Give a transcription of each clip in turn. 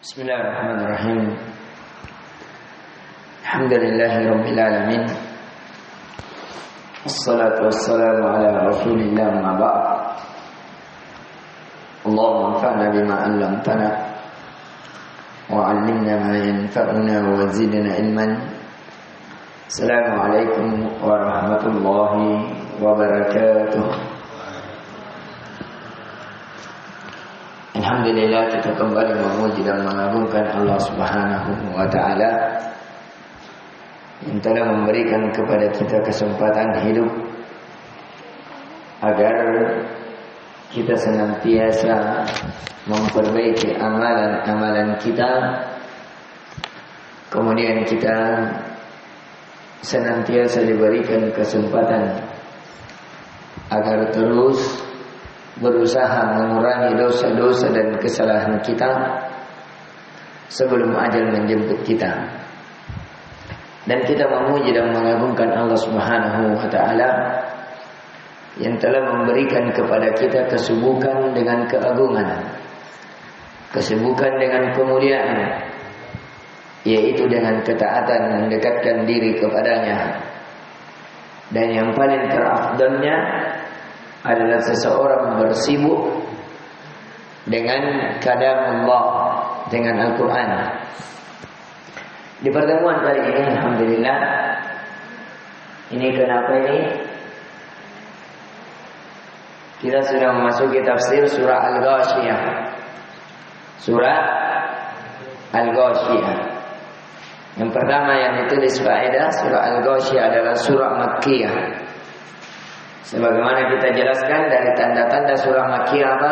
Bismillahirrahmanirrahim. Alhamdulillahirabbil alamin. Wassalatu wassalamu ala Rasulillah amma ba'd. Allahumma anfa'na bima 'allamtana wa 'allimna ma yanfa'una wa zidna ilman. Assalamualaikum warahmatullahi wabarakatuh. Alhamdulillah, kita kembali memuji dan mengagungkan Allah Subhanahu wa taala yang telah memberikan kepada kita kesempatan hidup agar kita senantiasa memperbaiki amalan-amalan kita, kemudian kita senantiasa diberikan kesempatan agar terus berusaha mengurangi dosa-dosa dan kesalahan kita sebelum ajal menjemput kita. Dan kita memuji dan mengagungkan Allah Subhanahu wa taala yang telah memberikan kepada kita kesibukan dengan keagungan, kesibukan dengan kemuliaan, yaitu dengan ketaatan mendekatkan diri kepadanya. Dan yang paling terafdalnya adalah seseorang bersibuk dengan kalamullah, dengan Al-Quran. Di pertemuan kali ini, alhamdulillah, ini kenapa ini? Kita sudah memasuki tafsir surah Al-Ghashiyah. Surah Al-Ghashiyah. Yang pertama yang ditulis faedah, surah Al-Ghashiyah adalah surah Makkiyah. Sebagaimana kita jelaskan dari tanda-tanda surah Makkiyah apa?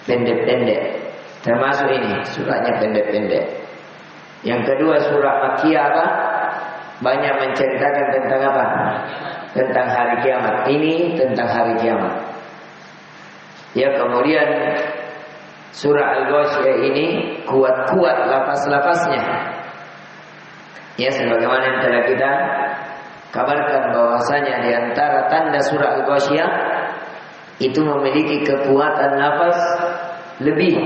Pendek-pendek. Termasuk ini, surahnya pendek-pendek. Yang kedua, surah Makkiyah apa? Banyak menceritakan tentang apa? Tentang hari kiamat. Ini tentang hari kiamat. Ya, kemudian surah Al-Ghashiyah ini kuat-kuat lafaz-lafaznya. Ya, sebagaimana yang telah kita kabarkan bahwasanya di antara tanda surah Al-Ghashiyah itu memiliki kekuatan lafaz lebih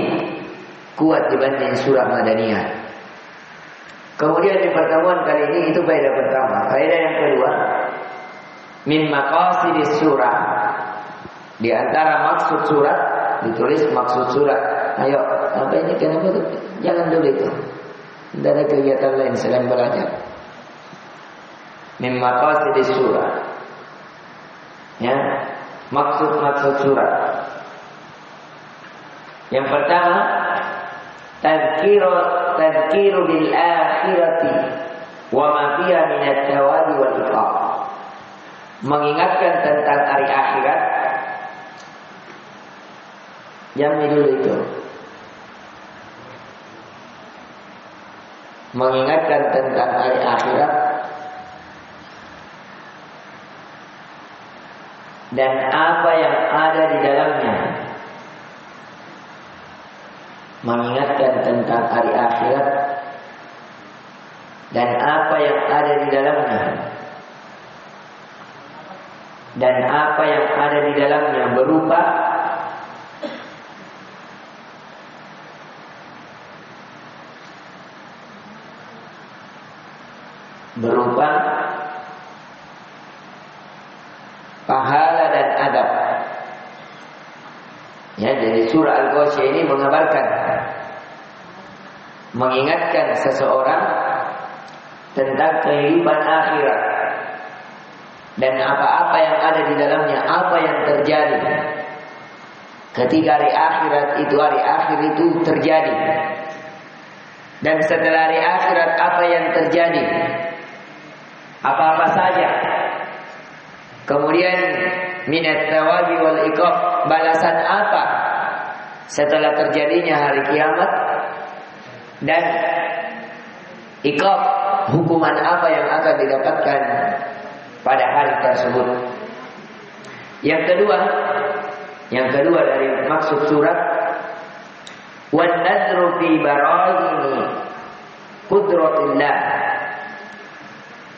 kuat dibanding surah Madaniyah. Kemudian di pertemuan kali ini itu faedah pertama. Faedah yang kedua, min maqasidis surah. Di antara maksud surat, ditulis maksud surat. Ayo, apa ini kenapa? Jangan dulu itu. Tidak ada kegiatan lain selain belajar. Min maqasidis surah. Ya, maksud-maksud surat. Yang pertama, tadhkiru bil akhirati wa ma fiha min at-thawabi wal iqab. Mengingatkan tentang hari akhirat. Yang dulu itu. Mengingatkan tentang hari akhirat dan apa yang ada di dalamnya. Mengingatkan tentang hari akhirat dan apa yang ada di dalamnya. Dan apa yang ada di dalamnya berupa pahala dan adab. Ya, jadi surah Al-Ghashiyah ini mengabarkan, mengingatkan seseorang tentang kehidupan akhirat dan apa-apa yang ada di dalamnya, apa yang terjadi ketika hari akhirat itu, hari akhir itu terjadi, dan setelah hari akhirat apa yang terjadi, apa-apa saja. Kemudian minat tawabi wal iqab, balasan apa setelah terjadinya hari kiamat, dan iqab, hukuman apa yang akan didapatkan pada hari tersebut. Yang kedua dari maksud surat, wan nadru fi bara'ini qudratillah.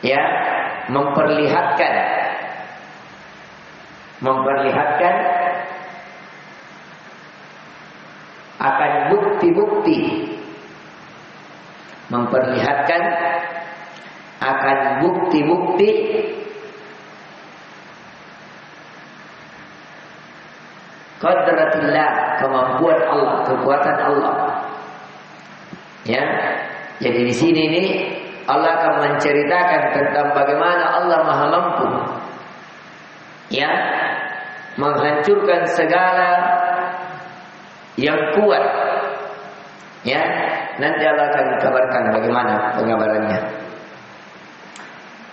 Ya, memperlihatkan akan bukti-bukti memperlihatkan akan bukti-bukti qadratillah, kemampuan Allah, kekuatan Allah. Ya. Jadi di sini nih Allah akan menceritakan tentang bagaimana Allah Maha mampu, ya, menghancurkan segala yang kuat. Ya, nanti Allah akan kabarkan bagaimana pengabarannya.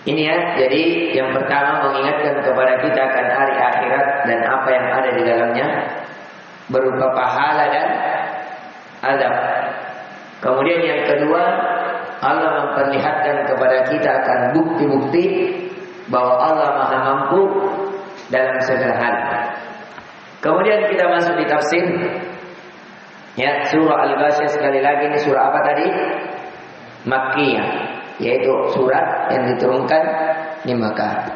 Ini ya, jadi yang pertama mengingatkan kepada kita akan hari akhirat dan apa yang ada di dalamnya berupa pahala dan azab. Kemudian yang kedua, Allah memperlihatkan kepada kita akan bukti-bukti bahwa Allah Maha mampu dalam segala hal. Kemudian kita masuk di tafsir. Ya, surah Al-Ghasyiyah sekali lagi, ini surah apa tadi? Makkiyah, yaitu surat yang diturunkan di Makkah.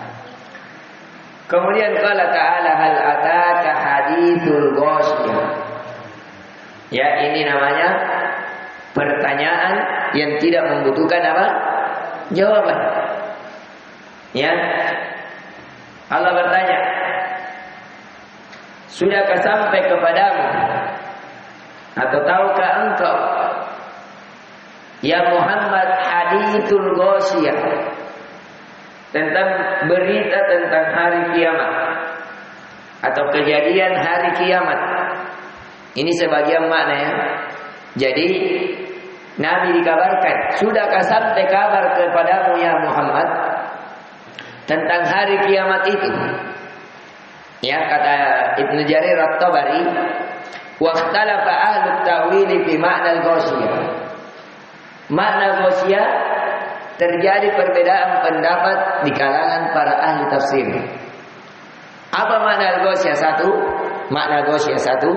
Kemudian qala ta'ala hal ataka hadithul ghasyiyah. Ya, ini namanya pertanyaan yang tidak membutuhkan apa? Jawaban. Ya. Allah bertanya, sudahkah sampai kepadamu atau tahukah engkau ya Muhammad hadithul ghasyiyah, tentang berita tentang hari kiamat atau kejadian hari kiamat. Ini sebagian makna ya. Jadi Nabi dikabarkan, sudahkah sampai kabar kepadamu ya Muhammad tentang hari kiamat itu? Ya, kata Ibnu Jarir At-Tabari, waqtalafa ahlut ta'wil fi ma'na al-ghasyiyah. Makna ghasyiyah terjadi perbedaan pendapat di kalangan para ahli tafsir. Apa makna al-ghasyiyah? Satu, makna ghasyiyah satu,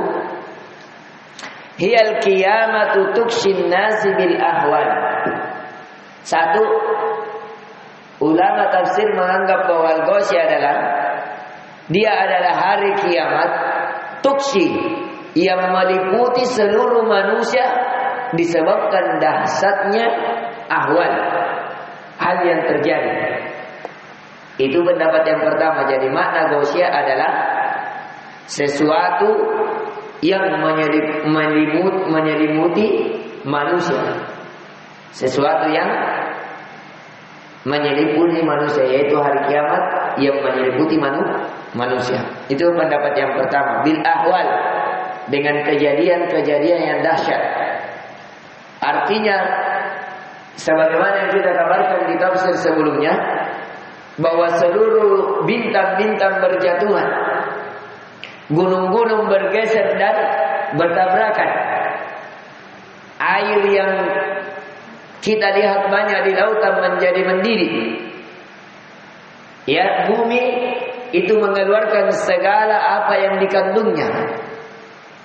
hiyal qiyamatu tukshin nasi bil ahwal. Satu, ulama tafsir menganggap bahwa al-ghasyiyah adalah dia adalah hari kiamat tuksi yang meliputi seluruh manusia disebabkan dahsyatnya ahwal, hal yang terjadi. Itu pendapat yang pertama. Jadi makna ghasyiyah adalah sesuatu yang menyelimuti manusia, sesuatu yang menyelimuti manusia, yaitu hari kiamat yang menyelimuti manusia. Itu pendapat yang pertama, bil ahwal, dengan kejadian-kejadian yang dahsyat. Artinya sebagaimana yang kita kabarkan di tafsir sebelumnya, bahwa seluruh bintang-bintang berjatuhan, gunung-gunung bergeser dan bertabrakan, air yang kita lihat banyak di lautan menjadi mendidih. Ya, bumi itu mengeluarkan segala apa yang dikandungnya.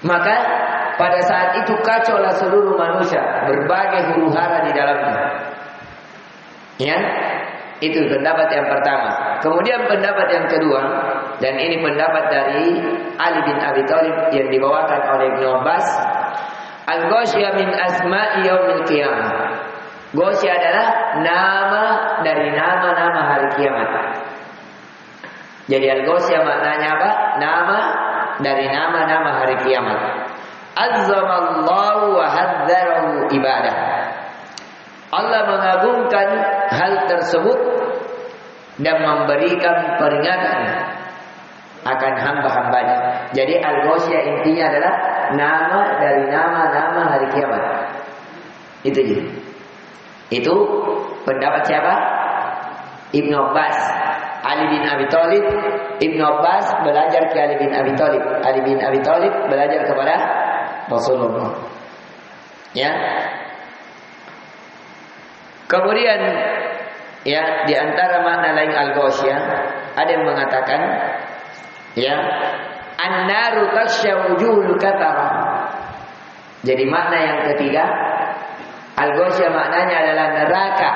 Maka pada saat itu kacaulah seluruh manusia, berbagai huru-hara di dalamnya. Ya, itu pendapat yang pertama. Kemudian pendapat yang kedua, dan ini pendapat dari Ali bin Abi Thalib yang dibawakan oleh Ibnu Abbas, al-ghasyiyah min asma'i yaumil qiyamah. Ghasyiyah adalah nama dari nama-nama hari kiamat. Jadi al-ghasyiyah maknanya apa? Nama dari nama-nama hari kiamat. Azzamallahu wa hadzarahu ibadah. Allah mengagungkan hal tersebut dan memberikan peringatan akan hamba-hambanya. Jadi al-ghasyiyah intinya adalah nama dari nama-nama hari kiamat. Itu je. Itu pendapat siapa? Ibnu Abbas. Ali bin Abi Thalib. Ibnu Abbas belajar ke Ali bin Abi Thalib. Ali bin Abi Thalib belajar kepada Rasulullah. Ya. Kemudian ya, di antara makna lain al-ghasyiyah ada yang mengatakan ya, an-naru taksya wujuhul kafarah. Jadi makna yang ketiga, al-ghasyiyah maknanya adalah neraka.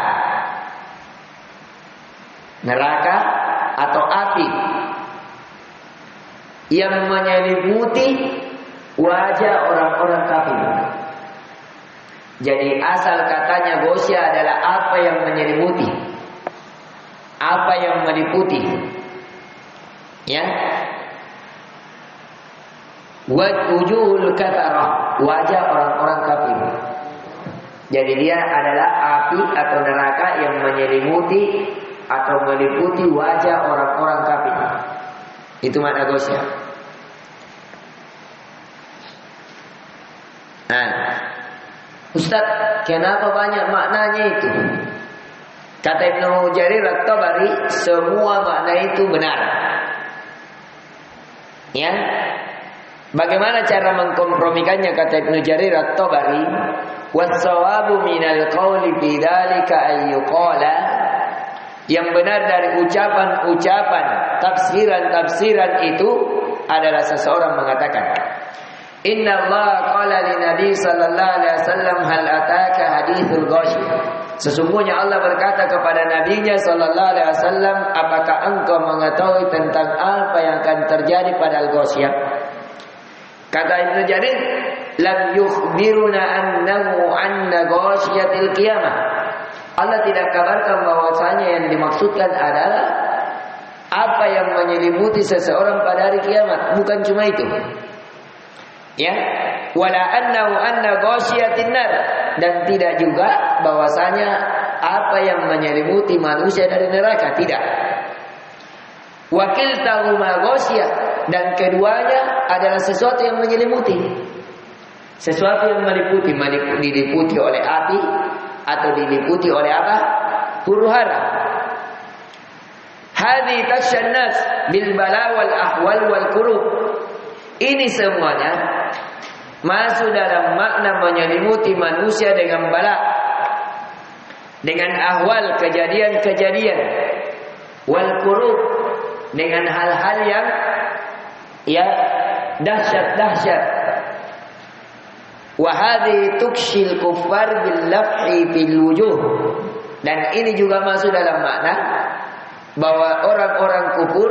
Neraka atau api yang menyelimuti wajah orang-orang kafir. Jadi asal katanya gosya adalah apa yang menyelimuti, apa yang meliputi, ya. Wujuhul kafarah, wajah orang-orang kafir. Jadi dia adalah api atau neraka yang menyelimuti atau meliputi wajah orang-orang kafir. Itu makna gosya. Nah, Ustaz, kenapa banyak maknanya itu? Kata Ibnu Jarir At-Tabari, semua makna itu benar. Ya. Bagaimana cara mengkompromikannya? Kata Ibnu Jarir At-Tabari, "Was-shawabu minal qawli fi dzalika ayyuqala." Yang benar dari ucapan-ucapan, tafsiran-tafsiran itu adalah seseorang mengatakan, Inna Allah qala li Nabi sallallahu alaihi wasallam hal ataka hadithul ghasyiyah. Sesungguhnya Allah berkata kepada nabinya sallallahu alaihi wasallam, apakah engkau mengetahui tentang apa yang akan terjadi pada al-ghasyiyah? Kata Ibnu Jarir, lam yukhbiruna annahu anna ghasyiyatil qiyamah. Allah tidak kabarkan bahwasanya yang dimaksudkan adalah apa yang menyelimuti seseorang pada hari kiamat, bukan cuma itu. Ya, wala annahu anna ghasyiyatin nar, dan tidak juga bahwasanya apa yang menyelimuti manusia dari neraka, tidak. Wakil tahuma ghasyiyah, dan keduanya adalah sesuatu yang menyelimuti, sesuatu yang diliputi oleh api atau diliputi oleh apa? Huru-hara. Hadhi tasyan nas bil bala wal ahwal wal kurub. Ini semuanya masuk dalam makna menyelimuti manusia dengan bala, dengan ahwal, kejadian-kejadian, wal kurub, dengan hal-hal yang ya dahsyat-dahsyat. Wa hadhi tukshil kuffar bil lafhi fil wujuh. Dan ini juga masuk dalam makna bahwa orang-orang kufur,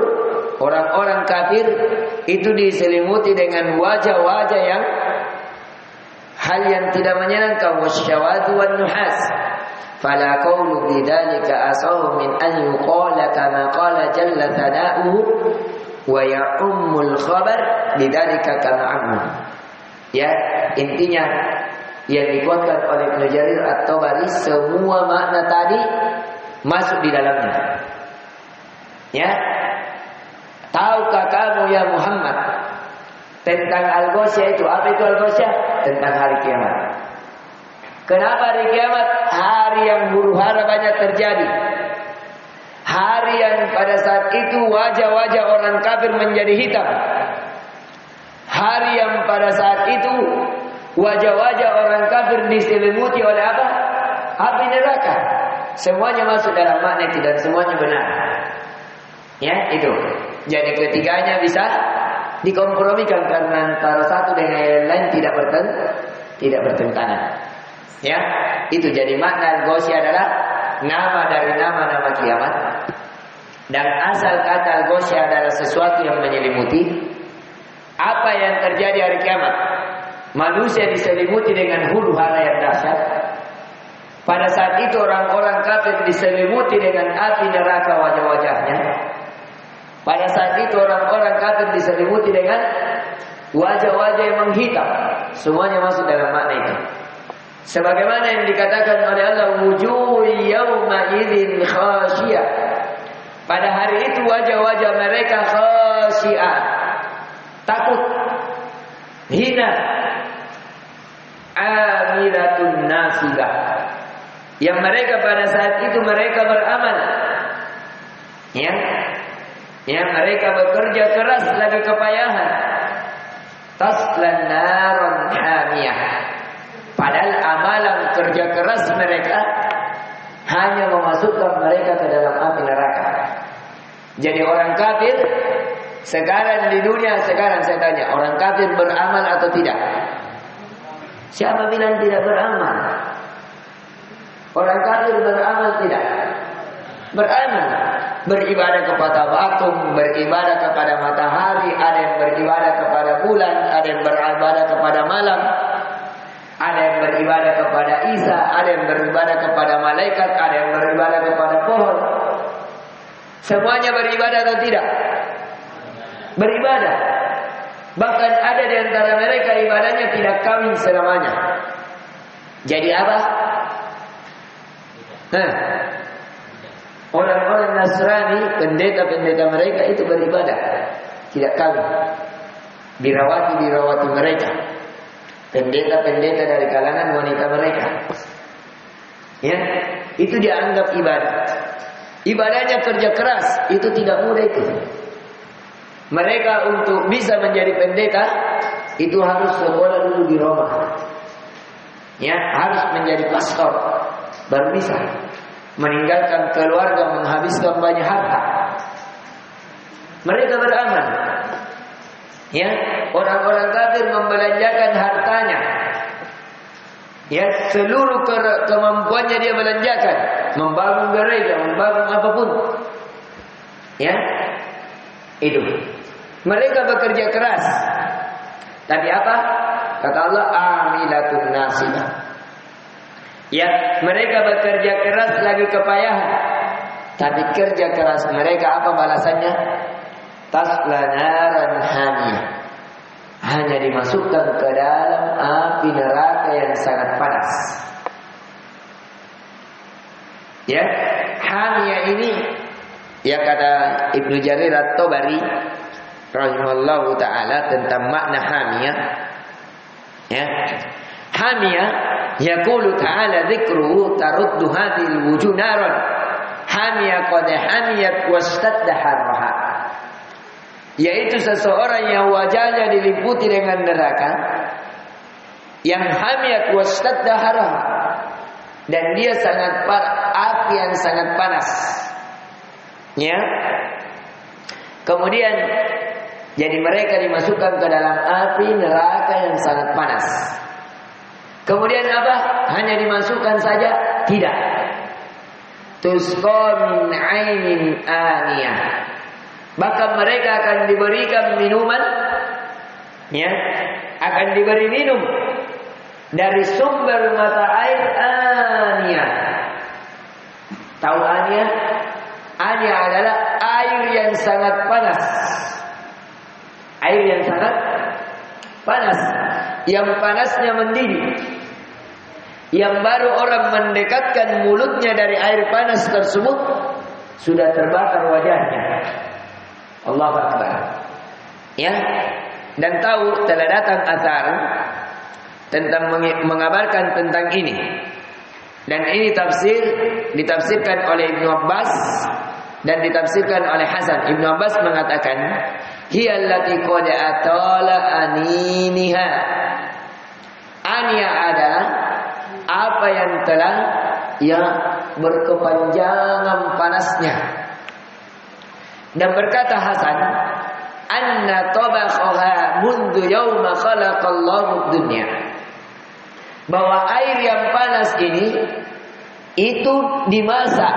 orang-orang kafir itu diselimuti dengan wajah-wajah yang hal yang tidak menyenangkan, wasyawadu wan nuhas. Fala qawlu bidzalika asahu min an yuqala kama qala jalla thana'uhu wa ya'ummul khabar bidzalika kama ammu. Ya, intinya yang dikuatkan oleh Ibnu Jarir At-Tabari, semua makna tadi masuk di dalamnya. Ya, tahukah kamu ya Muhammad tentang al-ghasyiyah itu? Apa itu al-ghasyiyah? Tentang hari kiamat. Kenapa hari kiamat? Hari yang huru-hara banyak terjadi. Hari yang pada saat itu wajah-wajah orang kafir menjadi hitam. Hari yang pada saat itu wajah-wajah orang kafir diselimuti oleh apa? Api neraka. Semuanya masuk dalam makna itu dan semuanya benar. Ya, itu. Jadi ketiganya bisa dikompromikan karena antara satu dengan yang lain tidak bertentangan. Ya, itu jadi makna al-ghasyiyah adalah nama dari nama-nama kiamat. Dan asal kata al-ghasyiyah adalah sesuatu yang menyelimuti. Apa yang terjadi hari kiamat? Manusia diselimuti dengan huru-hara yang dahsyat. Pada saat itu orang-orang kafir diselimuti dengan api neraka wajah-wajahnya. Pada saat itu orang-orang kafir diselimuti dengan wajah-wajah yang menghitam. Semuanya masuk dalam makna itu. Sebagaimana yang dikatakan oleh Allah, wujuh yawma idzin khasyiyah. Pada hari itu wajah-wajah mereka khasyiyah, takut, hina, amiratun nasibah. Yang mereka pada saat itu mereka beramal, ya mereka bekerja keras lagi kepayahan. Taslan naron hamiyah. Padahal amalan kerja keras mereka hanya memasukkan mereka ke dalam api neraka. Jadi orang kafir sekarang di dunia, sekarang saya tanya, orang kafir beramal atau tidak? Siapa bilang tidak beramal? Orang kafir beramal tidak? Beramal. Beribadah kepada patung, beribadah kepada matahari, ada yang beribadah kepada bulan, ada yang beribadah kepada malam. Ada yang beribadah kepada Isa, ada yang beribadah kepada malaikat, ada yang beribadah kepada pohon. Semuanya beribadah atau tidak? Beribadah. Bahkan ada di antara mereka ibadahnya tidak kawin selamanya. Jadi apa? Orang-orang Nasrani, pendeta-pendeta mereka itu beribadah, tidak kawin. Dirawati mereka. Pendeta-pendeta dari kalangan wanita mereka. Ya, itu dianggap ibadah. Ibadahnya kerja keras, itu tidak mudah itu. Mereka untuk bisa menjadi pendeta itu harus sekolah dulu di Roma. Ya, harus menjadi pastor baru bisa. Meninggalkan keluarga, menghabiskan banyak harta. Mereka beramal. Ya, orang-orang kafir membelanjakan hartanya. Ya, seluruh kemampuannya dia belanjakan, membangun gereja, membangun apapun. Ya, itu. Mereka bekerja keras. Tapi apa? Kata Allah, amilatun nasibah. Ya, mereka bekerja keras lagi kepayahan. Tapi kerja keras mereka apa balasannya? Tasla naran hamiyah. Hanya dimasukkan ke dalam api neraka yang sangat panas. Ya, hamiyah ini, ya kata Ibnu Jarir At-Tabari rahimallahu taala tentang makna hamiyah. Ya, hamiyah yaqulu ta'ala dzikruhu taruddu hadhil wujuh naran. Hamiyah qad hamiyat wastadda harraha. Yaitu seseorang yang wajahnya diliputi dengan neraka, yang hamiyat wastadda harraha, dan dia sangat api yang sangat panas. Ya. Kemudian jadi mereka dimasukkan ke dalam api neraka yang sangat panas. Kemudian apa? Hanya dimasukkan saja? Tidak. Tusqa min 'ainin aniyah. Bahkan mereka akan diberikan minuman, ya, akan diberi minum dari sumber mata air aniyah. Tahu aniyah? Aniyah adalah air yang sangat panas. Air yang sangat panas, yang panasnya mendidih, yang baru orang mendekatkan mulutnya dari air panas tersebut sudah terbakar wajahnya. Allahu Akbar. Ya, dan tahu telah datang athar tentang mengabarkan tentang ini. Dan ini ditafsirkan oleh Ibnu Abbas dan ditafsirkan oleh Hasan. Ibnu Abbas mengatakan, hiya allati qad atala aniniha. Ania adalah apa yang telah berkepanjangan panasnya. Dan berkata Hasan, anna tabakhaha mundu yawma khalaqallahu dunya. Bahwa air yang panas ini itu dimasak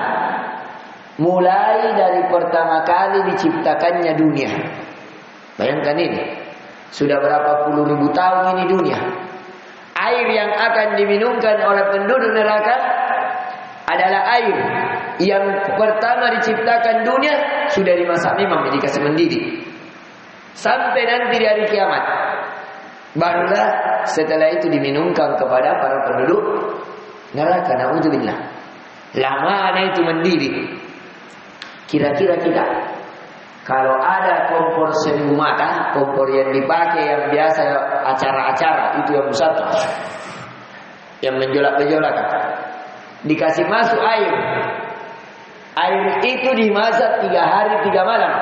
mulai dari pertama kali diciptakannya dunia. Bayangkan ini, sudah berapa puluh ribu tahun ini dunia. Air yang akan diminumkan oleh penduduk neraka adalah air yang pertama diciptakan dunia, sudah dimasak memang dikasih mendidih. Sampai nanti di hari kiamat, barulah setelah itu diminumkan kepada para penduduk neraka. Na'udzubillah. Lama itu mendidih. Kira-kira kita, kalau ada kompor 1000 mata, kompor yang dipakai yang biasa acara-acara itu yang besar, yang menjolak-jolak, dikasih masuk air itu dimasak 3 hari 3 malam,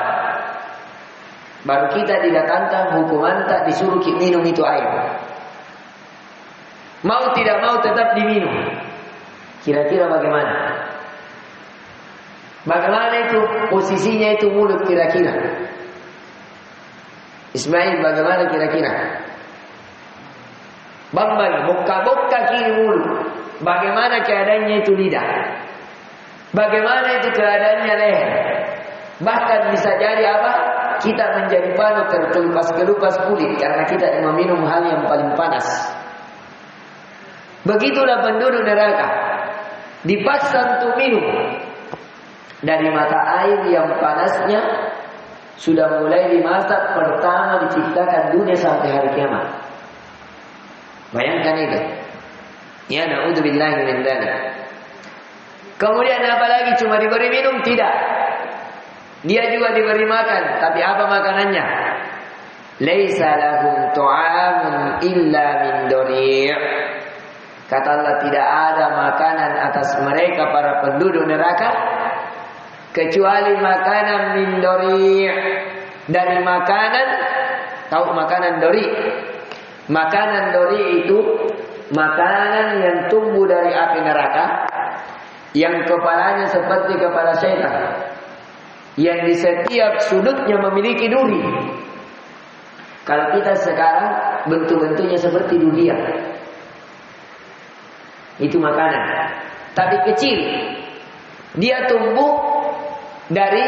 baru kita didatangkan hukuman tak disuruh minum itu air. Mau tidak mau tetap diminum. Kira-kira bagaimana? Bagaimana itu posisinya itu mulut kira-kira? Ismail, bagaimana kira-kira? Bambang, buka-buka kiri mulut. Bagaimana keadaannya itu lidah? Bagaimana itu keadaannya leher? Bahkan bisa jadi apa? Kita menjadi panas, terkelupas-kelupas kulit karena kita meminum hal yang paling panas. Begitulah penduduk neraka, dipaksa untuk minum dari mata air yang panasnya sudah mulai dimasak pertama diciptakan dunia sampai hari kiamat. Bayangkan itu. Ya, na'udzubillahi min dzalik. Kemudian apa lagi, cuma diberi minum? Tidak. Dia juga diberi makan, tapi apa makanannya? Laisa lahum ta'amun illa min dari'. Kata Allah, tidak ada makanan atas mereka para penduduk neraka kecuali makanan min dari'. Dari makanan, tahu makanan dari? Makanan dari itu makanan yang tumbuh dari api neraka, yang kepalanya seperti kepala syaitan, yang di setiap sudutnya memiliki duri. Kalau kita sekarang bentuk-bentuknya seperti durian, itu makanan, tapi kecil. Dia tumbuh dari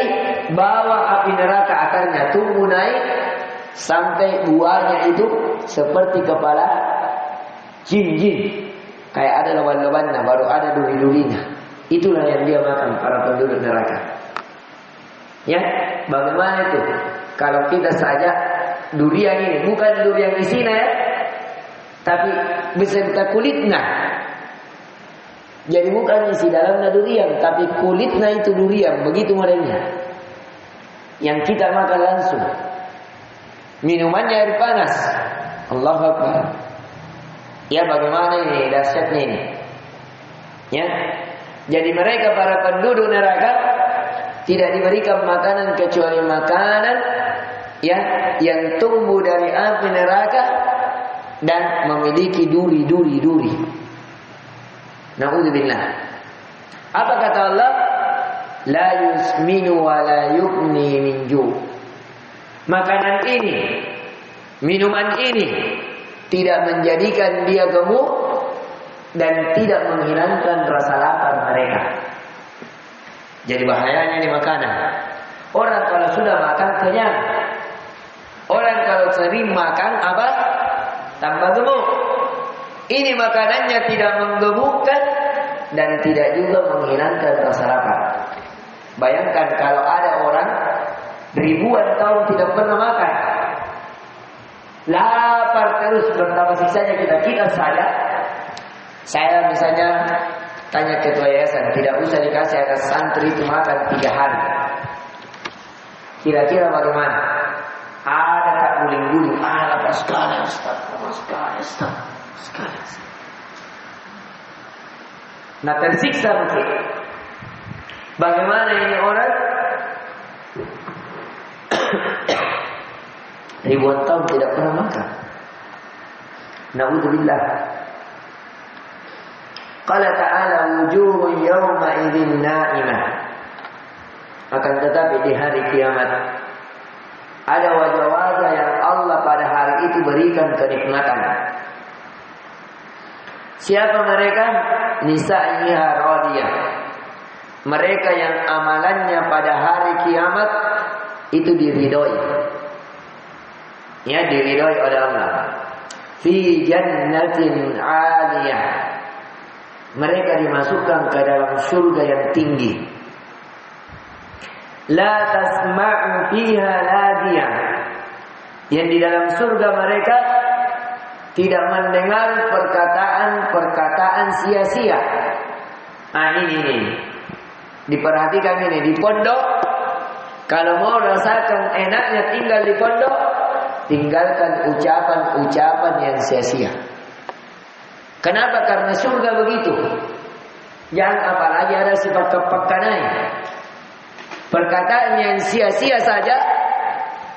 bawah api neraka, akarnya tumbuh naik sampai buahnya itu seperti kepala jin-jin, kayak ada leban-lebannya, baru ada duri-durinya. Itulah yang dia makan para penduduk neraka. Ya, bagaimana itu? Kalau kita saja durian ini, bukan durian di sini ya, tapi beserta kulitnya. Jadi bukan isi dalamnya durian, tapi kulitnya itu durian, begitu modelnya. Yang kita makan langsung. Minumannya air panas. Allahu Akbar. Ya, bagaimana ini dahsyatnya ini? Ya. Jadi mereka para penduduk neraka tidak diberikan makanan kecuali makanan ya yang tumbuh dari api neraka dan memiliki duri-duri. Na'udzubillah. Apa kata Allah? La yusminu wa la yughni min ju'. Makanan ini, minuman ini tidak menjadikan dia gemuk dan tidak menghilangkan rasa lapar mereka. Jadi bahayanya ini makanan. Orang kalau sudah makan kenyang. Orang kalau sering makan apa? Tambah gemuk. Ini makanannya tidak menggemukkan dan tidak juga menghilangkan rasa lapar. Bayangkan kalau ada orang ribuan tahun tidak pernah makan, lapar terus, betapa siksanya kita saja. Saya misalnya tanya ketua yayasan, tidak usah dikasih anak santri itu makan 3 hari. Kira-kira bagaimana? Ada tak guling-guling? Lapar sekali, Ustaz. Sekali. Nah, tersiksa mungkin. Bagaimana ini orang ribuan tahun tidak pernah makan? Na'udzubillah. Qala ta'ala wujuhun yawma idzin na'imah. Akan tetapi di hari kiamat ada wajah-wajah yang Allah pada hari itu berikan kenikmatan. Siapa mereka? Nisa'iha radiyah. Mereka yang amalannya pada hari kiamat itu diridhoi. Ya, diridhoi oleh Allah. Fi jannatin 'aliyah. Mereka dimasukkan ke dalam surga yang tinggi. La tasma'u fiha ladiyah. Yang di dalam surga mereka tidak mendengar perkataan sia-sia. Ini. Diperhatikan ini, di pondok kalau mau rasakan enaknya tinggal di pondok, tinggalkan ucapan-ucapan yang sia-sia. Kenapa? Karena surga begitu. Yang apalagi ada sifat kepekanai. Perkataan yang sia-sia saja,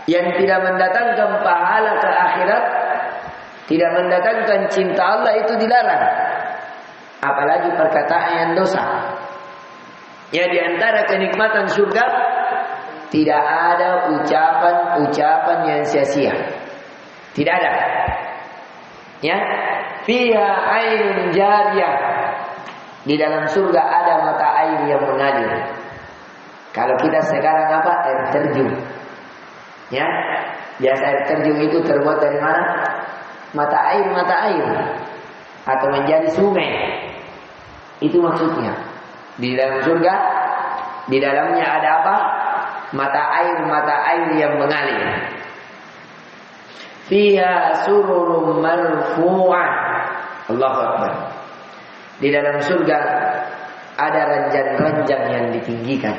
yang tidak mendatangkan pahala ke akhirat, tidak mendatangkan cinta Allah, itu dilarang. Apalagi perkataan yang dosa. Ya, di antara kenikmatan surga tidak ada ucapan-ucapan yang sia-sia. Tidak ada. Ya, fiha ainun jariyah. Di dalam surga ada mata air yang mengalir. Kalau kita sekarang apa? Air terjun. Ya, biasa air terjun itu terbuat dari mana? Mata air. atau menjadi sungai. Itu maksudnya. Di dalam surga, di dalamnya ada apa? Mata air yang mengalir. Fiha sururum marfu'ah. Allahu Akbar. Di dalam surga ada ranjang-ranjang yang ditinggikan.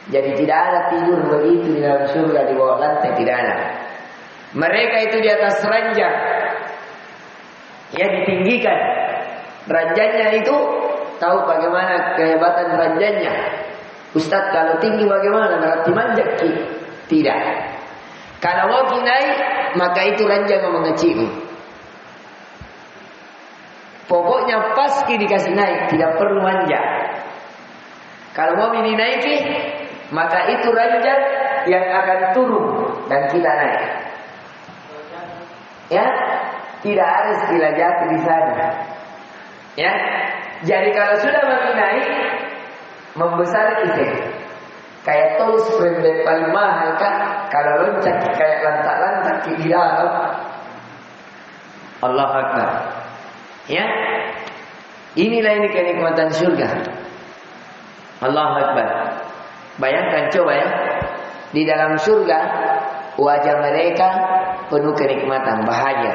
Jadi tidak ada tidur begitu di dalam surga di bawah lantai, tidak ada. Mereka itu di atas ranjang yang ditinggikan. Ranjangnya itu tahu bagaimana kehebatan ranjangnya. Ustaz, kalau tinggi bagaimana? Berarti manjat ki? Tidak. Kalau mau naik, maka itu ranjang yang mengecil. Pokoknya pas dikasih naik, tidak perlu manjat. Kalau mau dinaiki, maka itu ranjang yang akan turun dan kita naik. Ya, tidak ada istilah jatuh di sana. Ya, jadi kalau sudah makin naik, membesar itu. Kayak tol sprint paling mahal kan? Kalau loncat kayak lantak-lantak di dalam. Allahu Akbar. Ya, inilah ini kenikmatan surga. Allahu Akbar. Bayangkan coba ya, di dalam surga wajah mereka penuh kenikmatan, bahagia.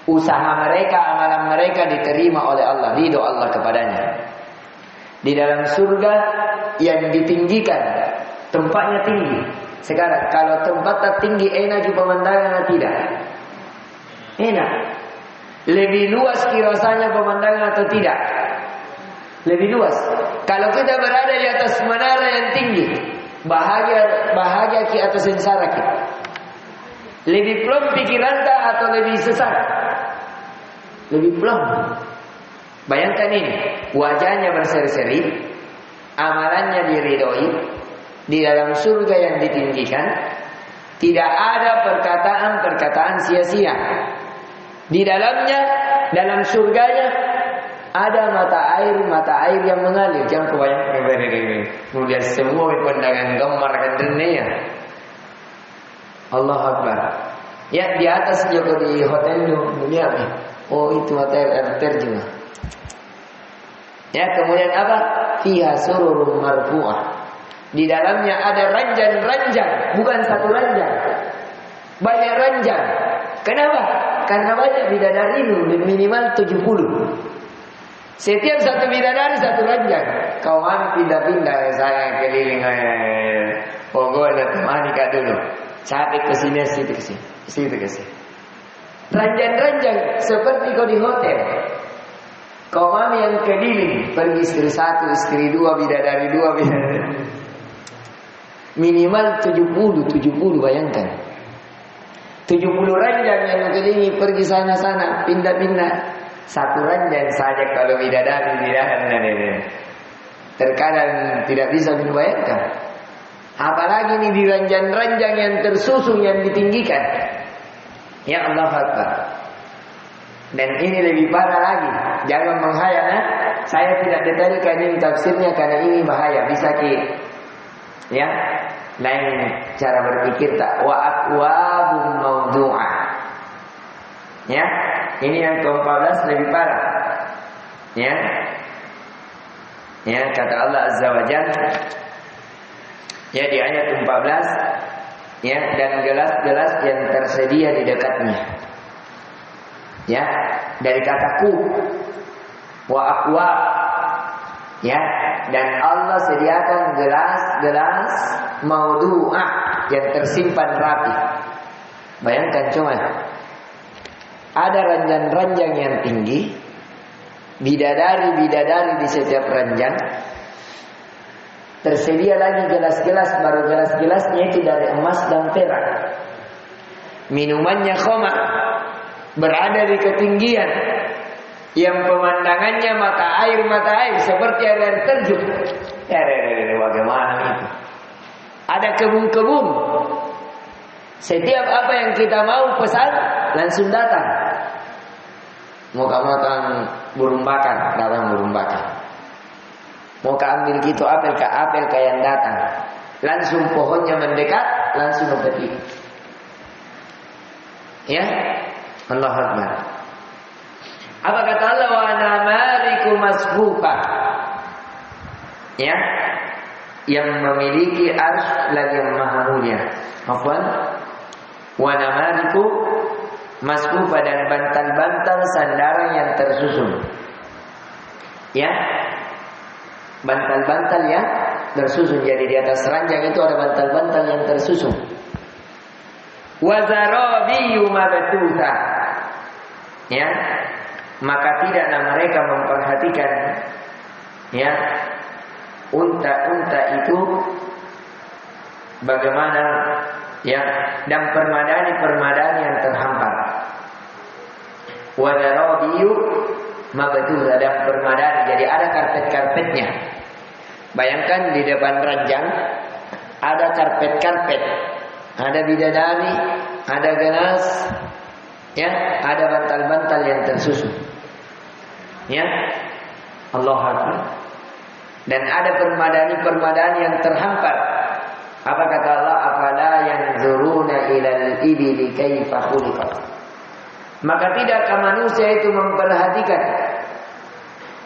Usaha mereka, amalan mereka diterima oleh Allah, ridho Allah kepadanya. Di dalam surga yang ditinggikan, tempatnya tinggi. Sekarang kalau tempatnya tinggi, enak juga pemandangan atau tidak? Enak. Lebih luas rasanya pemandangan atau tidak? Lebih luas. Kalau kita berada di atas menara yang tinggi, bahagia ki atau sengsara ki? Lebih plong pikiran atau lebih sesat? Lebih plong. Bayangkan ini, wajahnya berseri-seri, amalannya diridhoi, di dalam surga yang ditinggikan, tidak ada perkataan-perkataan sia-sia. Di dalamnya, dalam surganya ada mata air yang mengalir. Jangan kebayang ini. Kemudian semua pandangan gambar kan dunia. Allah Akbar. Ya, di atas juga di hotel dunia nih. Oh, itu hotel air terjun. Ya, kemudian apa? Fiha sururun marfu'ah. Di dalamnya ada ranjang-ranjang, bukan satu ranjang. Banyak ranjang. Kenapa? Karena banyak bidadari minimal 70. Setiap satu bidadari satu ranjang. Kau mana pindah-pindah saya keliling. Pokoknya temani kak dulu. Sampai ke sini, situ ke sini, situ ke sini. Ranjang-ranjang seperti kau di hotel. Kau mami yang keliling, pergi istri satu, istri dua, bidadari dua, bidadari. Minimal 70 bayangkan. 70 ranjang yang kelilingi, pergi sana-sana, pindah-pindah. Satu ranjang saja kalau bidadari terkadang tidak bisa dibayangkan. Apalagi ini di ranjang-ranjang yang tersusun, yang ditinggikan. Ya Allah Akbar. Dan ini lebih parah lagi. Jangan menghayal. Saya tidak detailkan ini tafsirnya karena ini bahaya. Bisa ya, lain cara berpikir tak. Wa aqwabun mawdu'ah. Ya, ini yang ke-14 lebih parah. Ya. Ya, kata Allah Azza wa Jalla. Ya, di ayat 14. Ya, dan gelas-gelas yang tersedia di dekatnya. Ya, dari kata kub wa aqwa. Ya, dan Allah sediakan gelas-gelas maudu'ah yang tersimpan rapi. Bayangkan cuma ada ranjang-ranjang yang tinggi, bidadari-bidadari di setiap ranjang. Tersedia lagi gelas-gelas, baru gelas-gelasnya itu dari emas dan perak. Minumannya khamar, berada di ketinggian yang pemandangannya mata air seperti air terjun. Bagaimana itu? Ada kebun-kebun. Setiap apa yang kita mau pesan langsung datang. Mau makan burung bakar, datang burung bakar. Mau ambil gitu apel yang datang. Langsung pohonnya mendekat, langsung memetik. Ya, Allah Akbar. Apa kata Allah? Wa namariku masfufa. Ya, yang memiliki arsy lagi yang maha mulia. Afwan. Wa namariku masfufa, dan bantal-bantal sandaran yang tersusun. Ya, bantal-bantal yang tersusun. Jadi di atas ranjang itu ada bantal-bantal yang tersusun. Wa zarabiyu mabtutha. Ya, maka tidaklah mereka memperhatikan ya unta-unta itu bagaimana ya, dan permadani-permadani yang terhampar. Wa zarabiyu mabtutha, dan permadani, jadi ada karpet-karpetnya. Bayangkan di depan ranjang ada karpet-karpet, ada bidadari, ada gelas, ya, ada bantal-bantal yang tersusun. Ya, Allah Akbar. Dan ada permadani-permadani yang terhampar. Apa kata Allah? Afala yanzuruna ilal ibili kaifa khuliqat. Maka tidakkah manusia itu memperhatikan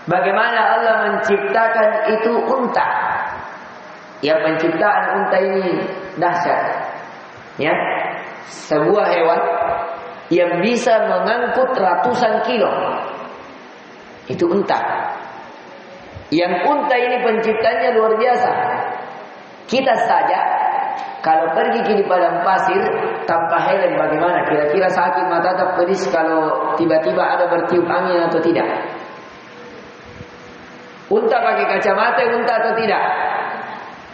bagaimana Allah menciptakan itu unta? Ya, penciptaan unta ini dahsyat. Ya, sebuah hewan yang bisa mengangkut ratusan kilo. Itu unta. Yang unta ini penciptanya luar biasa. Kita saja kalau pergi di padang pasir tanpa helm bagaimana? Kira-kira sakit mata atau pedis kalau tiba-tiba ada bertiup angin atau tidak? Unta pakai kacamata, unta atau tidak?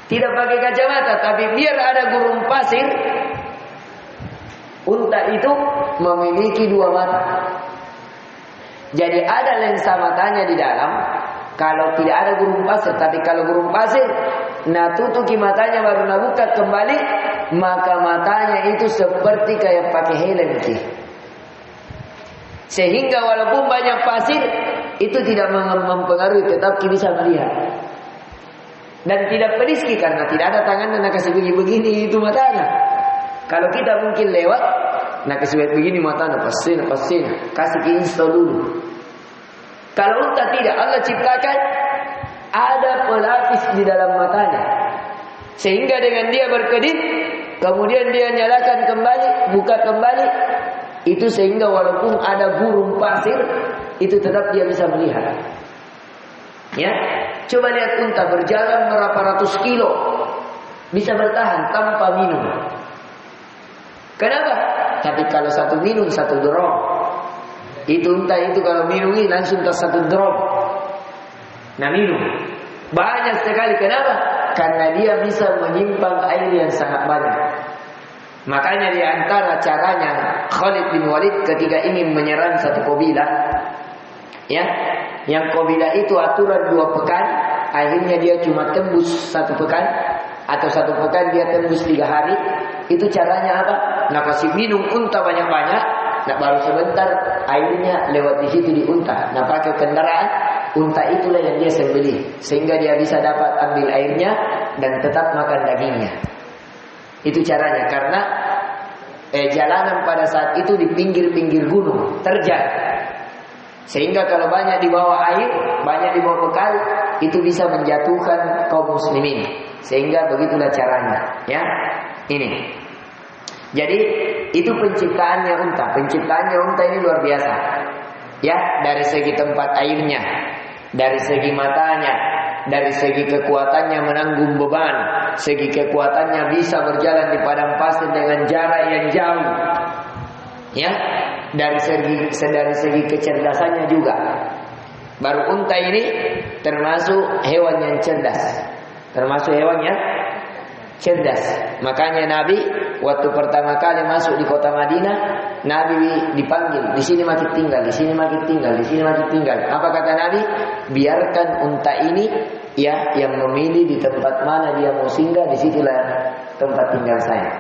Tidak pakai kacamata, tapi biar ada gurun pasir, unta itu memiliki dua mata. Jadi ada lensa matanya di dalam. Kalau tidak ada gurun pasir, tapi kalau gurun pasir, nah tutupi matanya baru nak buka kembali, maka matanya itu seperti kayak pakai helm. Sehingga walaupun banyak pasir, itu tidak mempengaruhi, tetap bisa melihat. Dan tidak periski karena tidak ada tangan dan nak kasih begini itu matanya. Kalau kita mungkin lewat, nak kasih begini matanya, pasti, kasih install dulu. Kalau unta tidak, Allah ciptakan ada pelapis di dalam matanya. Sehingga dengan dia berkedip, kemudian dia nyalakan kembali, buka kembali, itu sehingga walaupun ada gurun pasir, itu tetap dia bisa melihat. Ya, coba lihat unta berjalan berapa ratus kilo, bisa bertahan tanpa minum. Kenapa? Tapi kalau satu minum satu drum. Itu unta itu kalau minum ini langsung ke satu drum. Nah minum banyak sekali. Kenapa? Karena dia bisa menyimpan air yang sangat banyak. Makanya di antara caranya Khalid bin Walid ketika ingin menyerang satu kabilah, ya, yang kabilah itu aturan 2 pekan, akhirnya dia cuma tembus 1 pekan, atau 1 pekan dia tembus 3 hari. Itu caranya apa? Nah kasih minum unta banyak-banyak. Nah baru sebentar airnya lewat di situ di unta. Nah pakai kendaraan unta itulah yang dia sembelih, sehingga dia bisa dapat ambil airnya dan tetap makan dagingnya. Itu caranya. Karena jalanan pada saat itu di pinggir-pinggir gunung terjal, sehingga kalau banyak dibawa air, banyak dibawa bekal, itu bisa menjatuhkan kaum muslimin. Sehingga begitulah caranya. Ya, ini. Jadi itu penciptaannya unta. Penciptaannya unta ini luar biasa. Ya, dari segi tempat airnya, dari segi matanya, dari segi kekuatannya menanggung beban, segi kekuatannya bisa berjalan di padang pasir dengan jarak yang jauh. Ya, dari segi kecerdasannya juga. Baru unta ini termasuk hewan yang cerdas. Termasuk hewan yang cerdas. Makanya Nabi waktu pertama kali masuk di kota Madinah, Nabi dipanggil, di sini mati tinggal, di sini mati tinggal, di sini mati tinggal. Apa kata Nabi? Biarkan unta ini ya yang memilih di tempat mana dia mau singgah, di situlah tempat tinggal saya.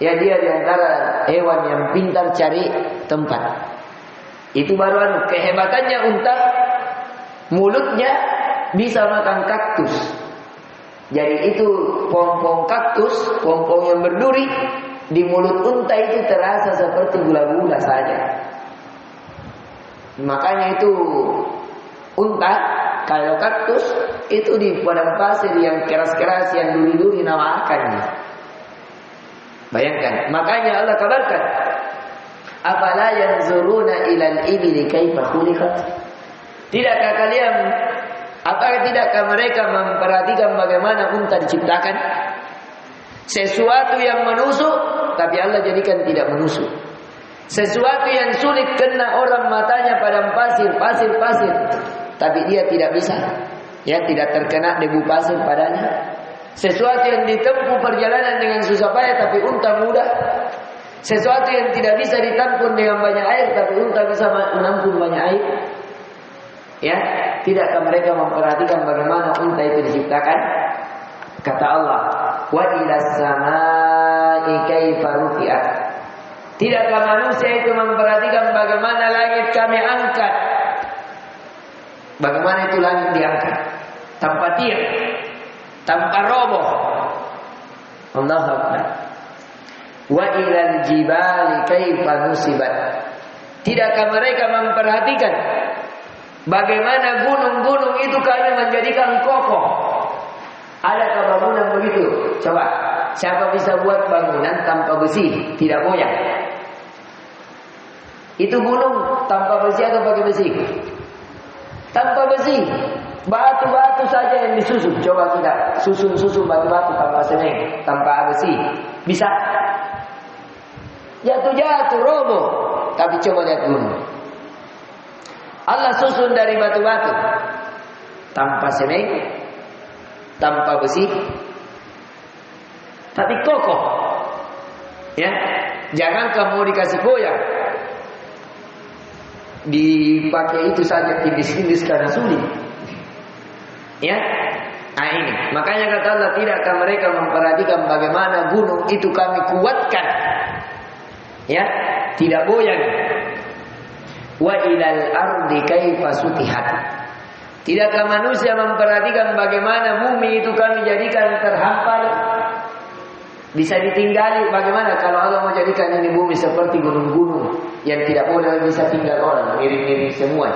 Ya, dia di antara hewan yang pintar cari tempat. Itu baru kehebatannya unta, mulutnya bisa makan kaktus. Jadi itu pohon-pohon kaktus, pohon-pohon yang berduri, di mulut unta itu terasa seperti gula-gula saja. Makanya itu unta, kalau kaktus itu di padang pasir yang keras-keras, yang duri-duri nama akarnya. Bayangkan, makanya Allah kabarkan, afala yanzuruna ilal ibli kaifa khuliqat? Tidakkah kalian, apakah tidakkah mereka memperhatikan bagaimana unta diciptakan? Sesuatu yang menusuk, tapi Allah jadikan tidak menusuk. Sesuatu yang sulit kena orang matanya padang pasir, tapi dia tidak bisa, ya, tidak terkena debu pasir padanya. Sesuatu yang ditempuh perjalanan dengan susah payah, tapi unta mudah. Sesuatu yang tidak bisa ditampung dengan banyak air, tapi unta bisa menampung banyak air. Ya, tidakkah mereka memperhatikan bagaimana unta itu diciptakan? Kata Allah, wa ilas samai kaifa rufi'at. Tidakkah manusia itu memperhatikan bagaimana langit kami angkat? Bagaimana itu langit diangkat? Tanpa tiang, tanpa roboh. Allahu Akbar. Wa ilal jibali kaifa nusibat. Tidakkah mereka memperhatikan bagaimana gunung-gunung itu kami menjadikan kokoh? Adakah bangunan begitu? Coba, siapa bisa buat bangunan tanpa besi, tidak goyang? Itu gunung tanpa besi atau pakai besi? Tanpa besi. Batu-batu saja yang disusun. Coba kita susun batu-batu tanpa semen, tanpa besi. Bisa? Jatuh-jatuh, roboh. Tapi coba lihat gunung. Allah susun dari batu-batu, tanpa semen, tanpa besi, tapi kokoh. Ya, jangan kamu dikasih goyang, dipakai itu saja tindis-tindis karena sulit. Ya, nah ini makanya kata Allah, tidakkah mereka memperhatikan bagaimana gunung itu kami kuatkan, ya, tidak goyang. Wa ilal ardi kaifa sutihat. Tidakkah manusia memperhatikan bagaimana bumi itu kami jadikan terhampar, bisa ditinggali? Bagaimana kalau Allah mau jadikan ini bumi seperti gunung-gunung yang tidak boleh bisa tinggal orang, miring-miring semua.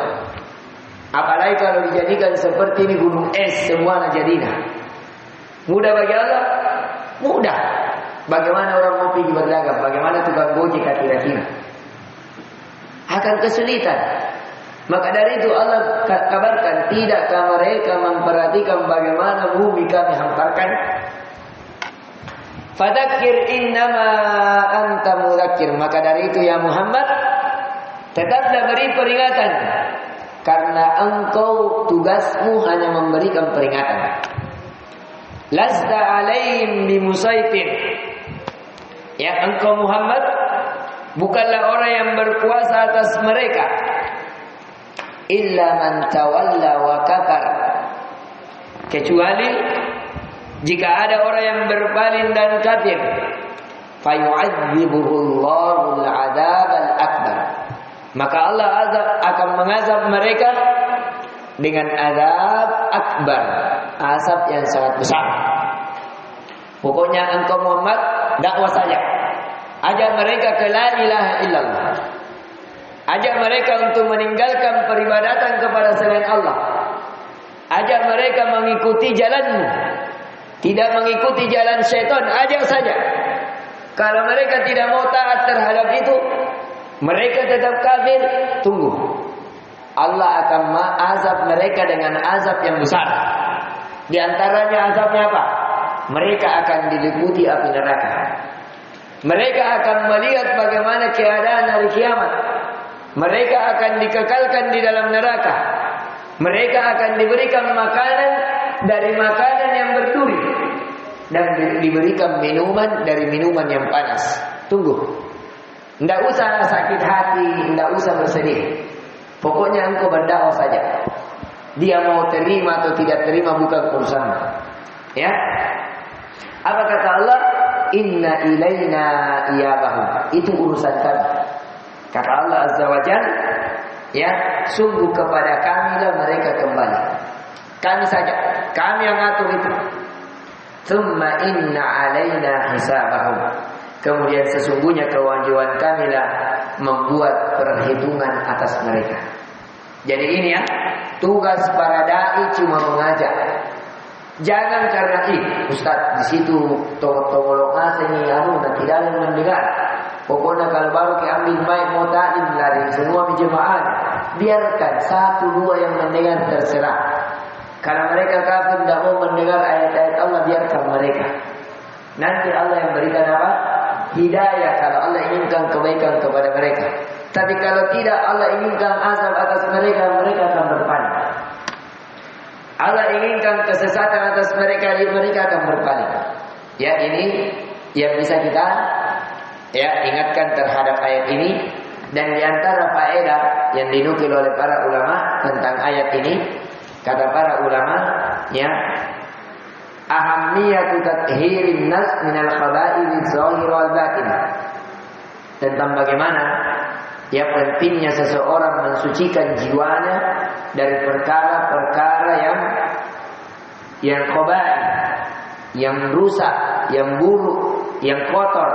Apalagi kalau dijadikan seperti ini gunung es semua jadinya. Mudah bagi Allah? Mudah. Bagaimana orang mau pergi berdagang? Bagaimana tukang gojek kira-kira? Akan kesulitan. Maka dari itu Allah kabarkan, tidakkah mereka memperhatikan bagaimana bumi kami hamparkan? Fadzakir innama anta mudzakir. Maka dari itu ya Muhammad, tetaplah beri peringatan, karena engkau tugasmu hanya memberikan peringatan. Lasta alaihim bimusaitir. Ya, engkau Muhammad bukanlah orang yang berkuasa atas mereka. Illa man tawalla wa kafar. Kecuali jika ada orang yang berpaling dan kafir, fayu'adzibuhullahu al-'adzab al-akbar. Maka Allah akan mengazab mereka dengan azab akbar, azab yang sangat besar. Pokoknya engkau Muhammad dakwah saja. Ajak mereka ke la ilaha illallah. Ajak mereka untuk meninggalkan peribadatan kepada selain Allah. Ajak mereka mengikuti jalanmu, tidak mengikuti jalan syaitan. Ajak saja. Kalau mereka tidak mau taat terhadap itu, mereka tetap kafir, tunggu. Allah akan azab mereka dengan azab yang besar. Di antaranya azabnya apa? Mereka akan diliputi api neraka. Mereka akan melihat bagaimana keadaan hari kiamat. Mereka akan dikekalkan di dalam neraka. Mereka akan diberikan makanan dari makanan yang berduri, dan diberikan minuman dari minuman yang panas. Tunggu. Tidak usah sakit hati, tidak usah bersedih. Pokoknya engkau berdakwah saja. Dia mau terima atau tidak terima bukan urusan. Ya. Apa kata Allah? Inna ilaina iyabahum. Itu urusan kami. Kata Allah Azza wa Jalla, ya, sungguh kepada kamilah mereka kembali. Kami saja, kami yang atur itu. Tsumma inna alaina hisabahum. Kemudian sesungguhnya kewajiban kamilah membuat perhitungan atas mereka. Jadi ini ya, tugas para dai cuma mengajak. Jangan karena Ustaz di situ tolong ini nanti dalam mendengar. Pokoknya kalau baru ambil mic mau taklim lari semua berjemaah. Biarkan 1-2 yang mendengar terserah. Kalau mereka kafir tidak mau mendengar ayat-ayat Allah, biarkan mereka. Nanti Allah yang berikan apa? Hidayah kalau Allah inginkan kebaikan kepada mereka. Tapi kalau tidak Allah inginkan azab atas mereka, mereka akan berpaling. Allah inginkan kesesatan atas mereka, mereka akan berpaling. Ya, ini yang bisa kita ingatkan terhadap ayat ini. Dan di antara faedah yang dinukil oleh para ulama tentang ayat ini, kata para ulama, ya, ahammiyatu tathirin nas minal khaba'ith zahir wal batin. Tentang bagaimana ya pentingnya seseorang mensucikan jiwanya dari perkara-perkara yang khaba'ith, yang rusak, yang buruk, yang kotor,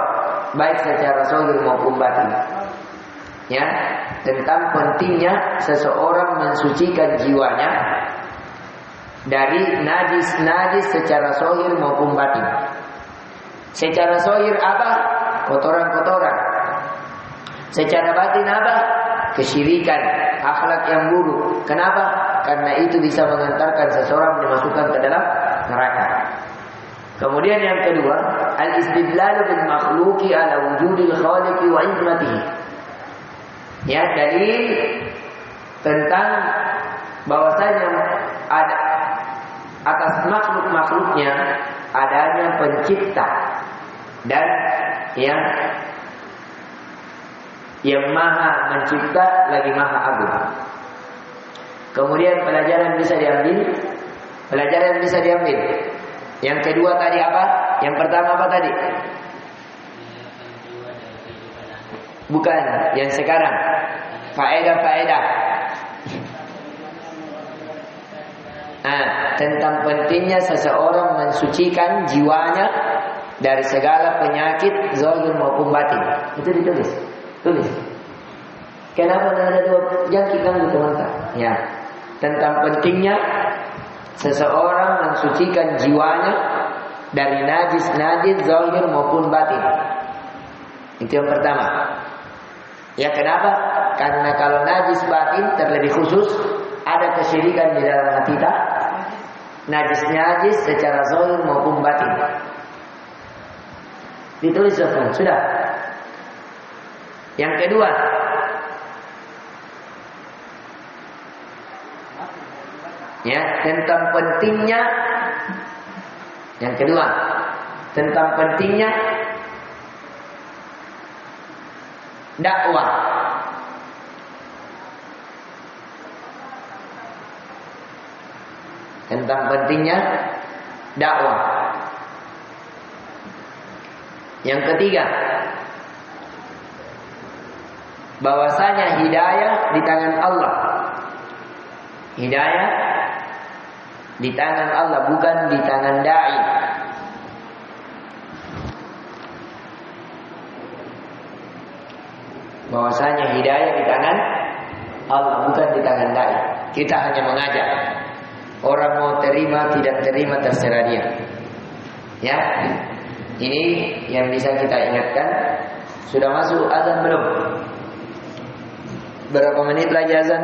baik secara zahir maupun batin. Ya, tentang pentingnya seseorang mensucikan jiwanya dari najis-najis secara zahir maupun batin. Secara zahir apa? Kotoran-kotoran. Secara batin apa? Kesyirikan, akhlak yang buruk. Kenapa? Karena itu bisa mengantarkan seseorang dimasukkan ke dalam neraka. Kemudian yang kedua, al-istidlalu bil makhluqi ala wujudil khaliqi wa hikmatihi. Ya, dalil tentang bahwasanya ada atas makhluk-makhluknya adanya pencipta dan yang maha mencipta lagi maha agung. Kemudian pelajaran bisa diambil. Yang kedua tadi apa? Yang pertama apa tadi? Bukan, yang sekarang. Faedah. Tentang pentingnya seseorang mensucikan jiwanya dari segala penyakit zahir maupun batin. Itu ditulis. Tulis. Kenapa ada 2 jangkit kan teman-teman? Ya. Tentang pentingnya seseorang mensucikan jiwanya dari najis-najis zahir maupun batin. Itu yang pertama. Ya, kenapa? Karena kalau najis batin terlebih khusus ada kesyirikan di dalam hati kita. Najis-najis secara zahir maupun batin. Ditulis sudah. Yang kedua, ya, tentang pentingnya. Yang kedua, tentang pentingnya dakwah. Tentang pentingnya dakwah. Yang ketiga, bahwasanya hidayah di tangan Allah. Hidayah di tangan Allah, bukan di tangan dai. Bahwasanya hidayah di tangan Allah, bukan di tangan dai. Kita hanya mengajak. Orang mau terima tidak terima terserah dia. Ya, ini yang bisa kita ingatkan. Sudah masuk azan belum? Berapa menit lagi azan?